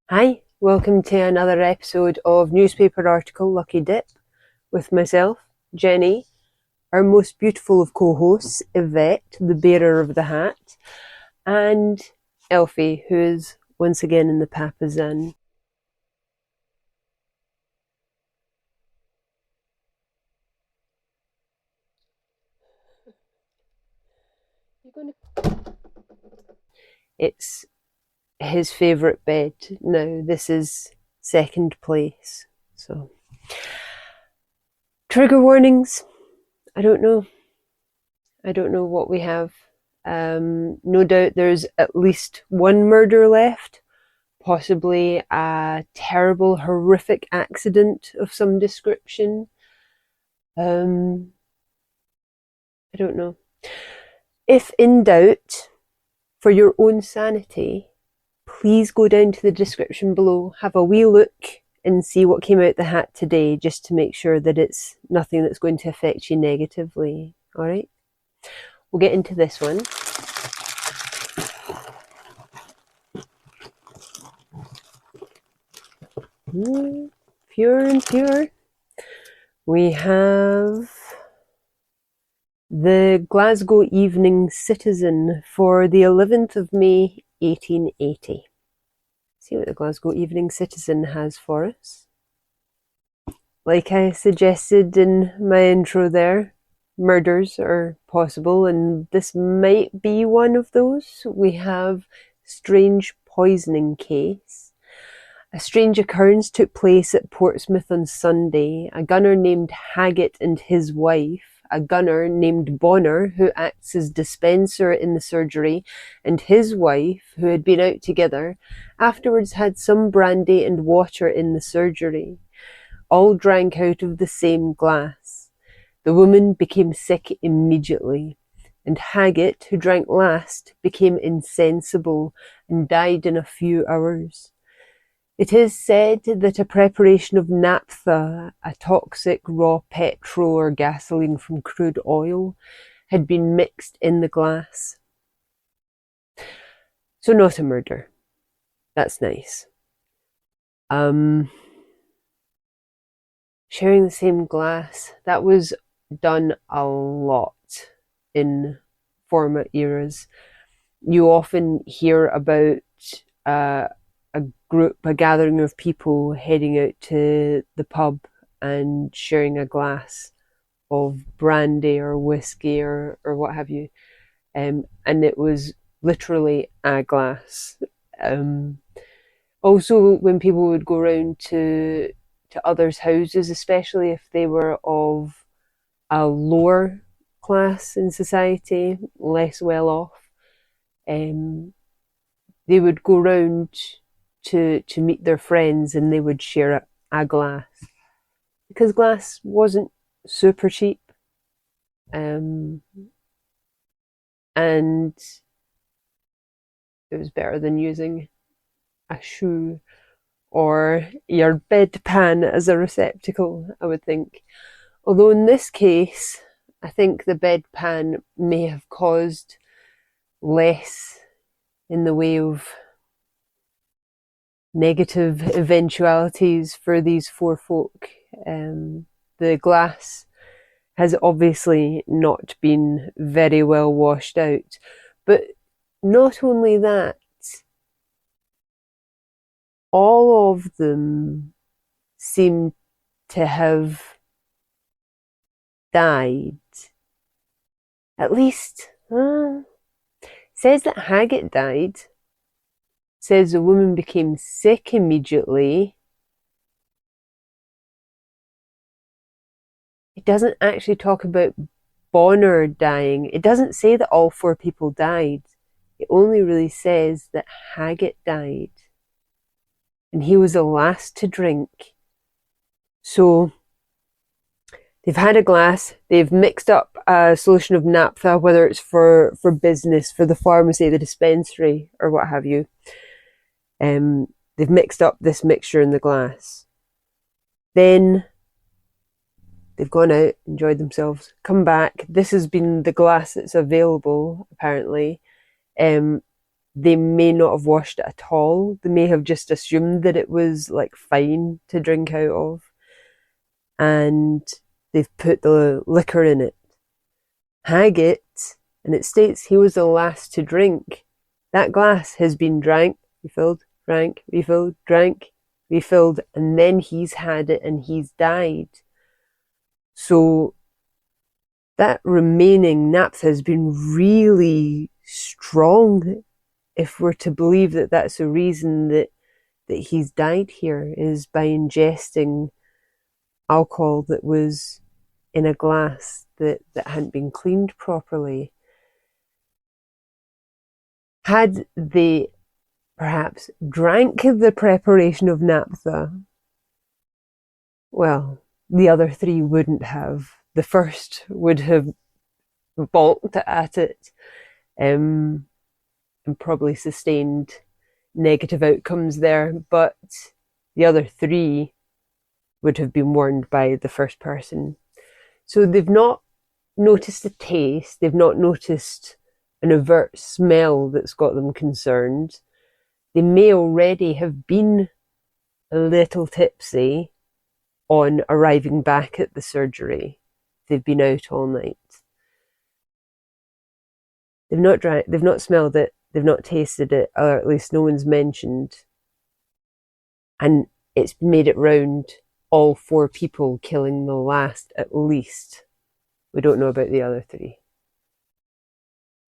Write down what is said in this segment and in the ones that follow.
Hi, welcome to another episode of Newspaper Article Lucky Dip with myself, Jenny, our most beautiful of co-hosts, Yvette, the bearer of the hat, and Elfie, who is once again in the Papazan. It's his favourite bed. Now, this is second place. So, trigger warnings. I don't know what we have. No doubt there's at least one murder left, possibly a terrible, horrific accident of some description. I don't know. If in doubt, for your own sanity, please go down to the description below, have a wee look and see what came out the hat today, just to make sure that it's nothing that's going to affect you negatively. All right? We'll get into this one. Pure and pure. We have the Glasgow Evening Citizen for the 11th of May 1880. See what the Glasgow Evening Citizen has for us. Like I suggested in my intro there, murders are possible, and this might be one of those. We have strange poisoning case. A strange occurrence took place at Portsmouth on Sunday. A gunner named Haggett and his wife, a gunner named Bonner, who acts as dispenser in the surgery, and his wife, who had been out together, afterwards had some brandy and water in the surgery. All drank out of the same glass. The woman became sick immediately, and Haggett, who drank last, became insensible and died in a few hours. It is said that a preparation of naphtha, a toxic raw petrol or gasoline from crude oil, had been mixed in the glass. So not a murder. That's nice. Sharing the same glass, that was done a lot in former eras. You often hear about a gathering of people heading out to the pub and sharing a glass of brandy or whiskey or what have you. And it was literally a glass. Also, when people would go around to others' houses, especially if they were of a lower class in society, less well off, they would go round to meet their friends, and they would share a glass, because glass wasn't super cheap, and it was better than using a shoe or your bedpan as a receptacle, I would think. Although in this case, I think the bedpan may have caused less in the way of negative eventualities for these four folk. The glass has obviously not been very well washed out, but not only that, all of them seem to have died. At least, says that Haggett died. Says the woman became sick immediately. It doesn't actually talk about Bonner dying. It doesn't say that all four people died. It only really says that Haggett died. And he was the last to drink. So they've had a glass, they've mixed up a solution of naphtha, whether it's for business, for the pharmacy, the dispensary, or what have you. They've mixed up this mixture in the glass. Then they've gone out, enjoyed themselves, come back. This has been the glass that's available, apparently. they may not have washed it at all. They may have just assumed that it was like fine to drink out of, and they've put the liquor in it. Haggett, and it states he was the last to drink. That glass has been drank, refilled, drank, refilled, drank, refilled, and then he's had it and he's died. So that remaining naphtha has been really strong, if we're to believe that that's the reason that he's died here, is by ingesting alcohol that was in a glass that hadn't been cleaned properly. Had they perhaps drank the preparation of naphtha, well, the other three wouldn't have. The first would have balked at it, and probably sustained negative outcomes there, but the other three would have been warned by the first person. So they've not noticed a taste, they've not noticed an overt smell that's got them concerned. They may already have been a little tipsy on arriving back at the surgery. They've been out all night. They've not drank, they've not smelled it, they've not tasted it, or at least no one's mentioned. And it's made it round all four people, killing the last at least. We don't know about the other three.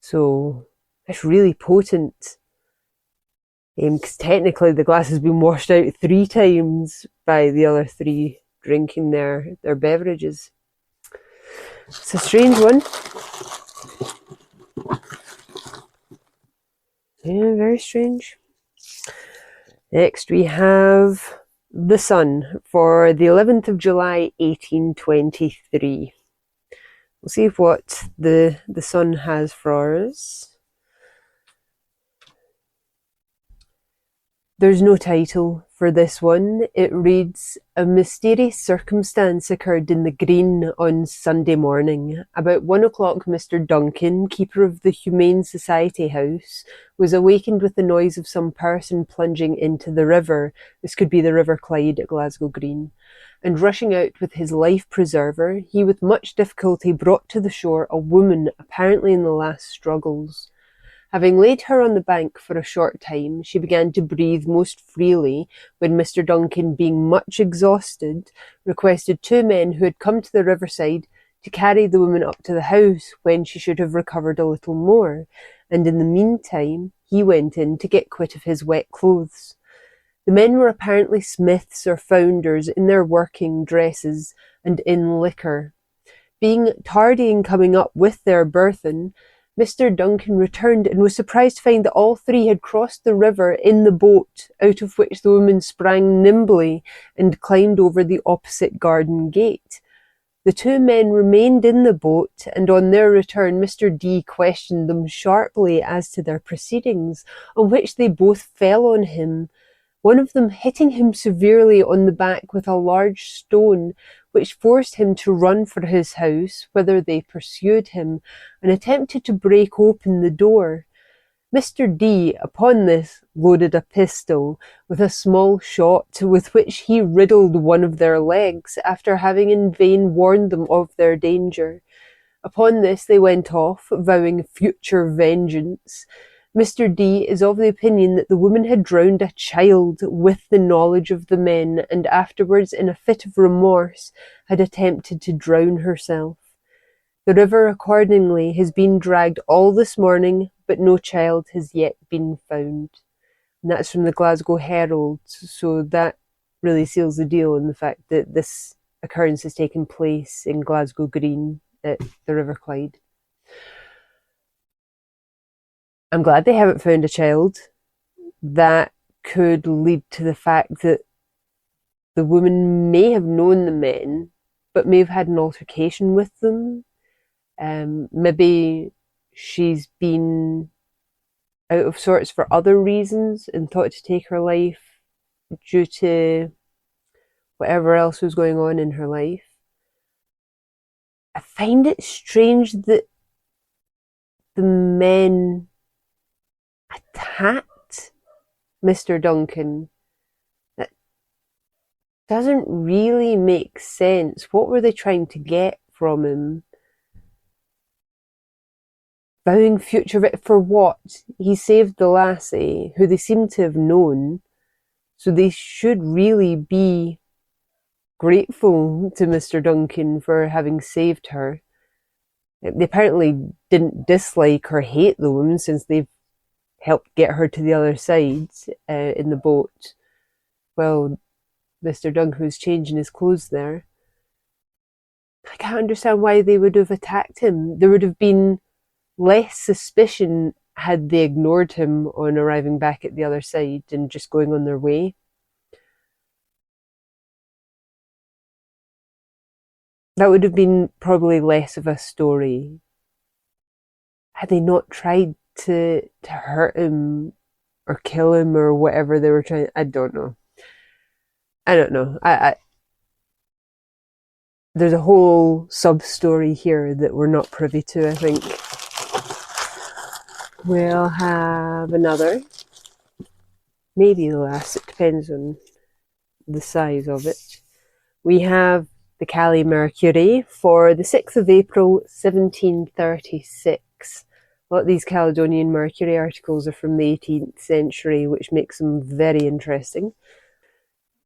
So it's really potent. Because technically the glass has been washed out 3 times by the other three drinking their beverages. It's a strange one. Yeah, very strange. Next we have The Sun for the 11th of July 1823. We'll see what the Sun has for us. There's no title for this one. It reads, "A mysterious circumstance occurred in the Green on Sunday morning. About 1 o'clock, Mr. Duncan, keeper of the Humane Society House, was awakened with the noise of some person plunging into the river," this could be the River Clyde at Glasgow Green, "and rushing out with his life preserver. He with much difficulty brought to the shore a woman apparently in the last struggles. Having laid her on the bank for a short time, she began to breathe most freely, when Mr. Duncan, being much exhausted, requested 2 men who had come to the riverside to carry the woman up to the house, when she should have recovered a little more, and in the meantime he went in to get quit of his wet clothes. The men were apparently smiths or founders in their working dresses and in liquor. Being tardy in coming up with their burthen, Mr. Duncan returned and was surprised to find that all 3 had crossed the river in the boat, out of which the woman sprang nimbly and climbed over the opposite garden gate. The 2 men remained in the boat, and on their return Mr. D questioned them sharply as to their proceedings, on which they both fell on him, one of them hitting him severely on the back with a large stone, which forced him to run for his house, whither they pursued him, and attempted to break open the door. Mr. D, upon this, loaded a pistol with a small shot, with which he riddled one of their legs, after having in vain warned them of their danger. Upon this they went off, vowing future vengeance. Mr. D is of the opinion that the woman had drowned a child with the knowledge of the men, and afterwards, in a fit of remorse, had attempted to drown herself. The river accordingly has been dragged all this morning, but no child has yet been found." And that's from the Glasgow Herald, so that really seals the deal in the fact that this occurrence has taken place in Glasgow Green at the River Clyde. I'm glad they haven't found a child. That could lead to the fact that the woman may have known the men, but may have had an altercation with them. Maybe she's been out of sorts for other reasons and thought to take her life due to whatever else was going on in her life. I find it strange that the men attacked Mr. Duncan. That doesn't really make sense. What were they trying to get from him? Vowing future for what? He saved the lassie, who they seem to have known, so they should really be grateful to Mr. Duncan for having saved her. They apparently didn't dislike or hate the woman since they've helped get her to the other side in the boat. Well, Mr. Duncan was changing his clothes there. I can't understand why they would have attacked him. There would have been less suspicion had they ignored him on arriving back at the other side and just going on their way. That would have been probably less of a story. Had they not tried to hurt him or kill him or whatever they were trying, I don't know. There's a whole sub-story here that we're not privy to, I think. We'll have another. Maybe the last, it depends on the size of it. We have the Caledonian Mercury for the 6th of April, 1736. A lot of these Caledonian Mercury articles are from the 18th century, which makes them very interesting.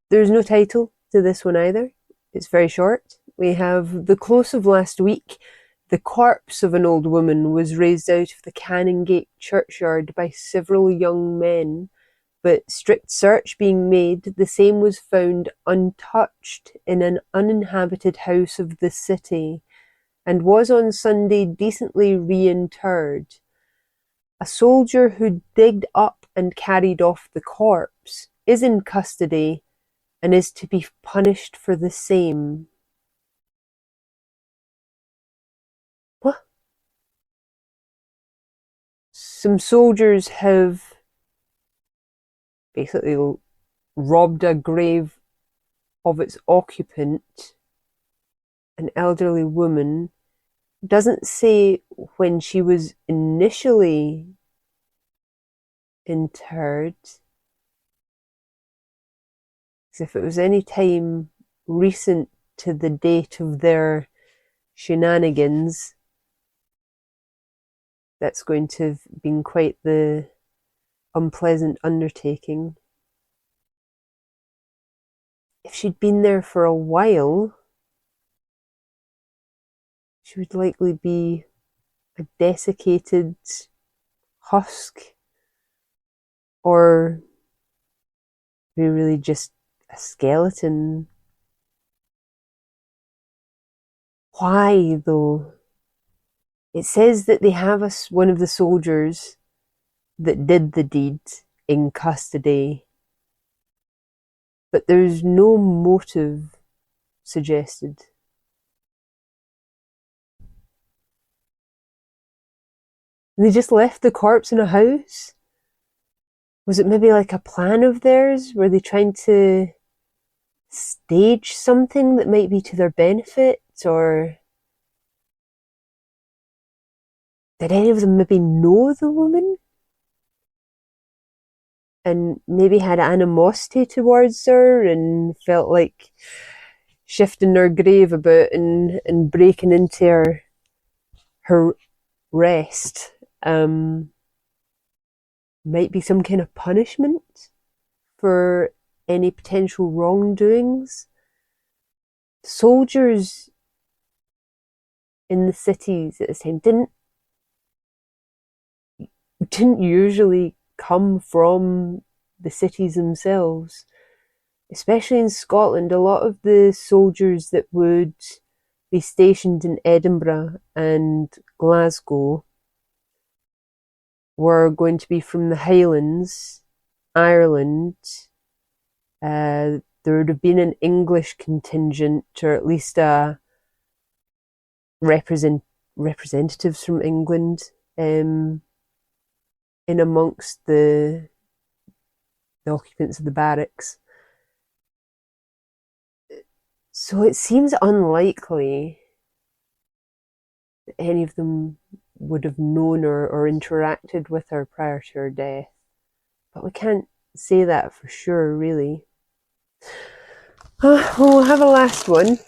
There's no title to this one either. It's very short. We have the close of last week. The corpse of an old woman was raised out of the Canongate churchyard by several young men, but strict search being made, the same was found untouched in an uninhabited house of the city, and was on Sunday decently reinterred. A soldier who digged up and carried off the corpse is in custody and is to be punished for the same. What? Some soldiers have basically robbed a grave of its occupant, an elderly woman. Doesn't say when she was initially interred. As if it was any time recent to the date of their shenanigans, that's going to have been quite the unpleasant undertaking. If she'd been there for a while, she would likely be a desiccated husk, or maybe really just a skeleton. Why, though? It says that they have one of the soldiers that did the deed in custody, but there's no motive suggested. And they just left the corpse in a house? Was it maybe like a plan of theirs? Were they trying to stage something that might be to their benefit? Or did any of them maybe know the woman? And maybe had animosity towards her and felt like shifting their grave about and breaking into her rest might be some kind of punishment for any potential wrongdoings. Soldiers in the cities at the time didn't usually come from the cities themselves. Especially in Scotland, a lot of the soldiers that would be stationed in Edinburgh and Glasgow were going to be from the Highlands, Ireland. There would have been an English contingent, or at least representatives from England in amongst the occupants of the barracks. So it seems unlikely that any of them would have known her or interacted with her prior to her death. But we can't say that for sure, really. We'll have a last one.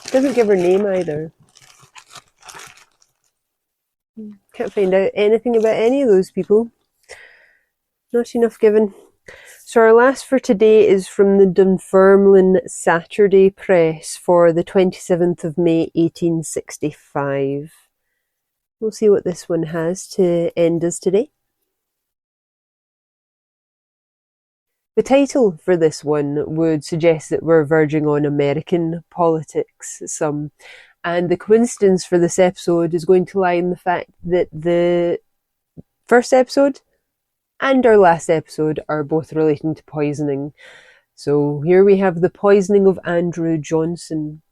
Doesn't give her name either. Can't find out anything about any of those people. Not enough given. So our last for today is from the Dunfermline Saturday Press for the 27th of May 1865. We'll see what this one has to end us today. The title for this one would suggest that we're verging on American politics some, and the coincidence for this episode is going to lie in the fact that the first episode and our last episode are both relating to poisoning. So here we have the poisoning of Andrew Johnson.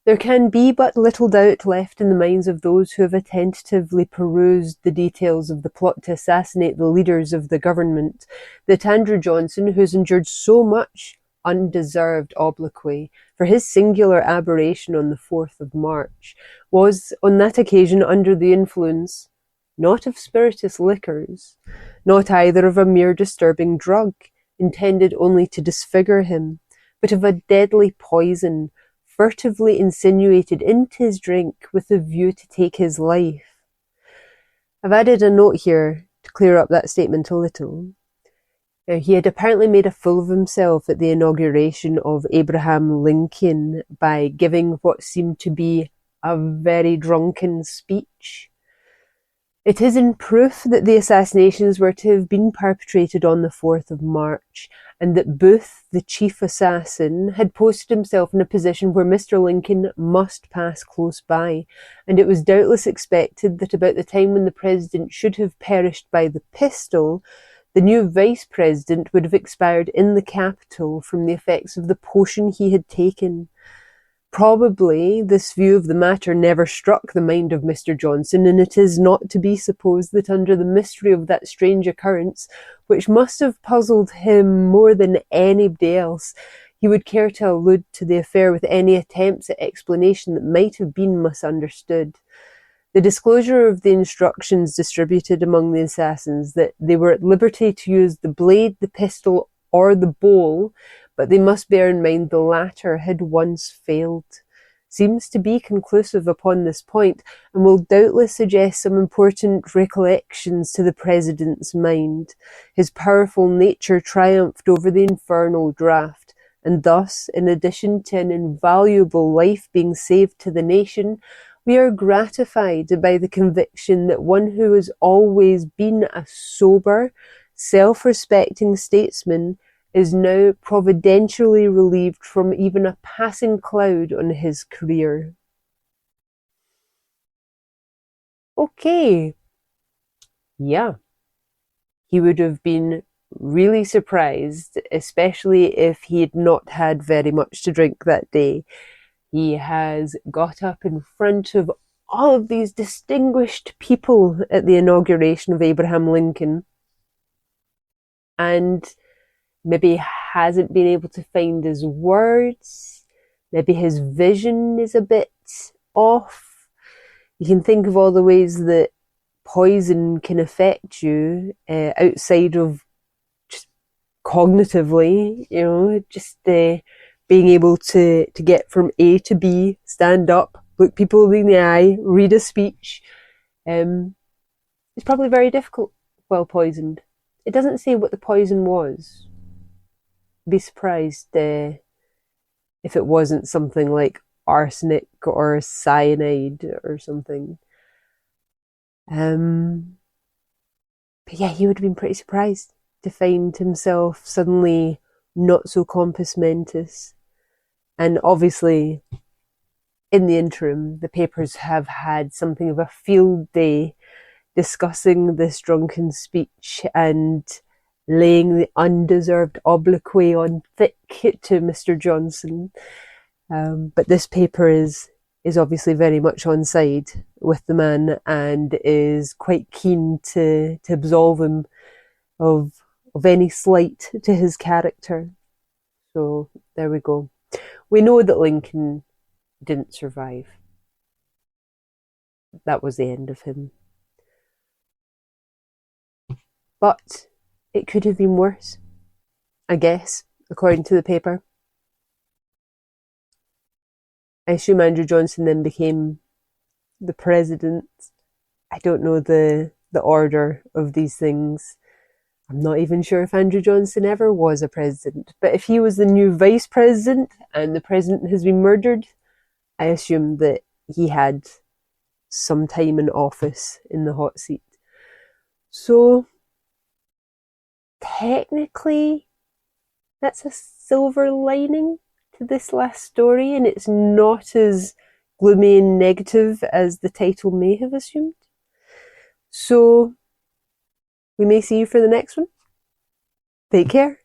There can be but little doubt left in the minds of those who have attentively perused the details of the plot to assassinate the leaders of the government that Andrew Johnson, who has endured so much undeserved obloquy for his singular aberration on the 4th of March, was on that occasion under the influence, not of spirituous liquors, not either of a mere disturbing drug, intended only to disfigure him, but of a deadly poison, furtively insinuated into his drink with the view to take his life. I've added a note here to clear up that statement a little. Now, he had apparently made a fool of himself at the inauguration of Abraham Lincoln by giving what seemed to be a very drunken speech. It is in proof that the assassinations were to have been perpetrated on the 4th of March, and that Booth, the chief assassin, had posted himself in a position where Mr. Lincoln must pass close by, and it was doubtless expected that about the time when the president should have perished by the pistol, the new vice president would have expired in the capital from the effects of the potion he had taken. Probably this view of the matter never struck the mind of Mr. Johnson, and it is not to be supposed that under the mystery of that strange occurrence, which must have puzzled him more than anybody else, he would care to allude to the affair with any attempts at explanation that might have been misunderstood. The disclosure of the instructions distributed among the assassins that they were at liberty to use the blade, the pistol, or the bowl, but they must bear in mind the latter had once failed, seems to be conclusive upon this point, and will doubtless suggest some important recollections to the President's mind. His powerful nature triumphed over the infernal draught, and thus, in addition to an invaluable life being saved to the nation, we are gratified by the conviction that one who has always been a sober, self-respecting statesman is now providentially relieved from even a passing cloud on his career. Okay. Yeah. He would have been really surprised, especially if he had not had very much to drink that day. He has got up in front of all of these distinguished people at the inauguration of Abraham Lincoln, and maybe hasn't been able to find his words. Maybe his vision is a bit off. You can think of all the ways that poison can affect you outside of just cognitively, just being able to get from A to B, stand up, look people in the eye, read a speech. It's probably very difficult while poisoned. It doesn't say what the poison was. Be surprised if it wasn't something like arsenic or cyanide or something. But yeah, he would have been pretty surprised to find himself suddenly not so compos mentis. And obviously, in the interim, the papers have had something of a field day discussing this drunken speech and laying the undeserved obloquy on thick to Mr. Johnson. But this paper is obviously very much on side with the man and is quite keen to absolve him of any slight to his character. So there we go. We know that Lincoln didn't survive. that was the end of him. But it could have been worse, I guess, according to the paper. I assume Andrew Johnson then became the president. I don't know the order of these things. I'm not even sure if Andrew Johnson ever was a president. But if he was the new vice president and the president has been murdered, I assume that he had some time in office in the hot seat. So technically, that's a silver lining to this last story, and it's not as gloomy and negative as the title may have assumed. So we may see you for the next one. Take care.